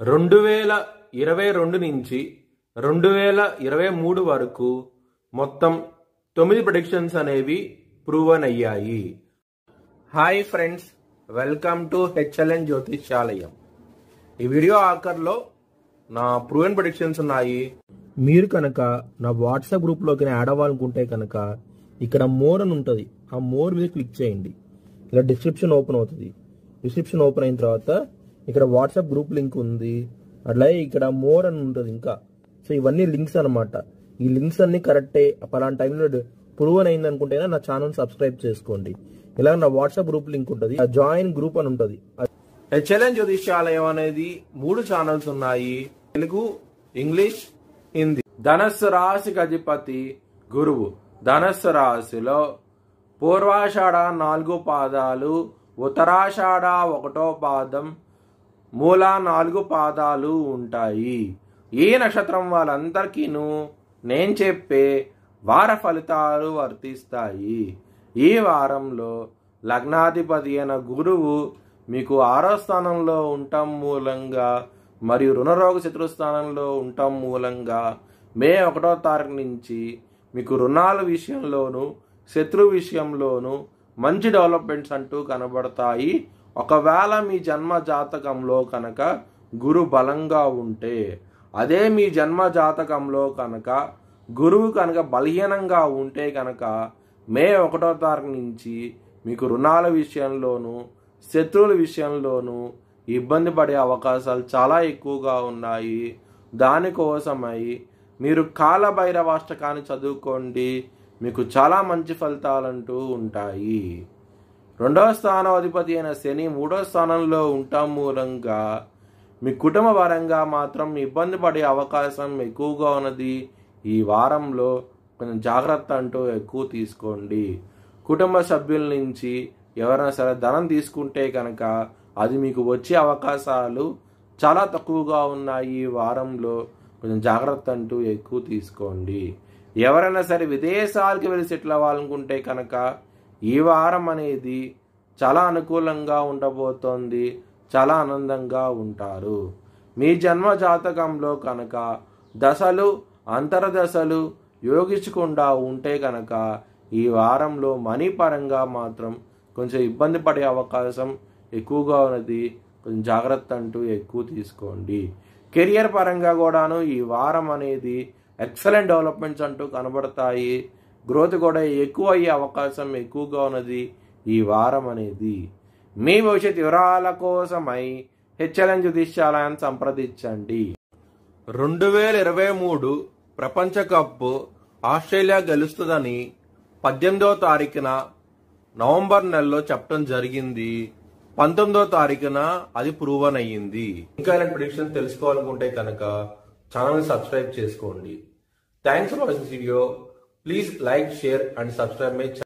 2022 నుంచి 2023 వరకు మొత్తం 9 ప్రెడిక్షన్స్ అనేవి ప్రూవన్ అయ్యాయి. Hi friends, welcome to HLN జ్యోతిష్యాలయం. ఈ వీడియో ఆఖర్లో నా ప్రూవన్ ప్రెడిక్షన్స్ ఉన్నాయి. మీరు కనుక నా వాట్సాప్ గ్రూప్లోకి యాడ్ అవ్వాలనుకుంటే కనుక ఇక్కడ మోర్ అని ఉంటుంది, ఆ మోర్ మీద క్లిక్ చేయండి. ఇలా డిస్క్రిప్షన్ ఓపెన్ అవుతుంది. డిస్క్రిప్షన్ ఓపెన్ అయిన తర్వాత ఇక్కడ వాట్సాప్ గ్రూప్ లింక్ ఉంది, అట్లాగే ఇక్కడ మోర్ అని ఉంటుంది ఇంకా. సో ఇవన్నీ లింక్స్ అనమాట. ఈ లింక్స్ అన్ని కరెక్టే. పలానా టైంలో ప్రూవన్ అయింది అనుకుంటేనే నా ఛానల్ సబ్స్క్రైబ్ చేసుకోండి. ఇలా నా వాట్సాప్ గ్రూప్ లింక్ ఉంటుంది, జాయిన్ గ్రూప్ అని ఉంటుంది. HLN జ్యోతిష్యాలయం అనేది 3 ఛానల్స్ ఉన్నాయి, తెలుగు, ఇంగ్లీష్, హిందీ. ధనస్సు రాశికి అధిపతి గురువు. ధనస్సు రాశిలో పూర్వాషాఢ 4 పాదాలు, ఉత్తరాషాఢ 1వ పాదం, మూల 4 పాదాలు ఉంటాయి. ఈ నక్షత్రం వాళ్ళందరికీను నేను చెప్పే వార ఫలితాలు వర్తిస్తాయి. ఈ వారంలో లగ్నాధిపతి అయిన గురువు మీకు 6వ స్థానంలో ఉండటం మూలంగా మరియు రుణరోగ శత్రుస్థానంలో ఉండటం మూలంగా మే 1వ తారీఖు నుంచి మీకు రుణాల విషయంలోనూ శత్రు విషయంలోనూ మంచి డెవలప్మెంట్స్ అంటూ కనబడతాయి. ఒకవేళ మీ జన్మ జాతకంలో కనుక గురు బలంగా ఉంటే, అదే మీ జన్మ జాతకంలో కనుక గురువు కనుక బలహీనంగా ఉంటే కనుక మే 1వ తారీఖు నుంచి మీకు రుణాల విషయంలోనూ శత్రువుల విషయంలోనూ ఇబ్బంది పడే అవకాశాలు చాలా ఎక్కువగా ఉన్నాయి. దానికోసమై మీరు కాలభైరవాష్టకాన్ని చదువుకోండి, మీకు చాలా మంచి ఫలితాలంటూ ఉంటాయి. 2వ స్థానాధిపతి అయిన శని 3వ స్థానంలో ఉండటం మూలంగా మీ కుటుంబ పరంగా మాత్రం ఇబ్బంది పడే అవకాశం ఎక్కువగా ఉన్నది. ఈ వారంలో కొంచెం జాగ్రత్త అంటూ ఎక్కువ తీసుకోండి. కుటుంబ సభ్యుల నుంచి ఎవరైనా సరే ధనం తీసుకుంటే కనుక అది మీకు వచ్చే అవకాశాలు చాలా తక్కువగా ఉన్నాయి. ఈ వారంలో కొంచెం జాగ్రత్త అంటూ ఎక్కువ తీసుకోండి. ఎవరైనా సరే విదేశాలకు వెళ్ళి సెటిల్ అవ్వాలనుకుంటే కనుక ఈ వారం అనేది చాలా అనుకూలంగా ఉండబోతోంది. చాలా ఆనందంగా ఉంటారు. మీ జన్మ జాతకంలో కనుక దశలు అంతర్దశలు యోగించకుండా ఉంటే కనుక ఈ వారంలో మనీ పరంగా మాత్రం కొంచెం ఇబ్బంది పడే అవకాశం ఎక్కువగా ఉన్నది. కొంచెం జాగ్రత్త అంటూ ఎక్కువ తీసుకోండి. కెరియర్ పరంగా కూడాను ఈ వారం అనేది ఎక్సలెంట్ డెవలప్మెంట్స్ అంటూ కనబడతాయి. గ్రోత్ కూడా ఎక్కువ అయ్యే అవకాశం ఎక్కువగా ఉన్నది ఈ వారం అనేది. మీ భవిష్యత్ వివరాల కోసమై HLN జ్యోతిష్యాలయాన్ని సంప్రదించండి. 2023 ప్రపంచ కప్ ఆస్ట్రేలియా గెలుస్తుందని 18వ తారీఖున నవంబర్ నెలలో చెప్పడం జరిగింది. 19వ తారీఖున అది ప్రూవన్ అయ్యింది. ఇంకా ఇలాంటి ప్రెడిక్షన్ తెలుసుకోవాలనుకుంటే కనుక ఛానల్ సబ్స్క్రైబ్ చేసుకోండి. Thanks for watching video. Please like, share and subscribe my channel.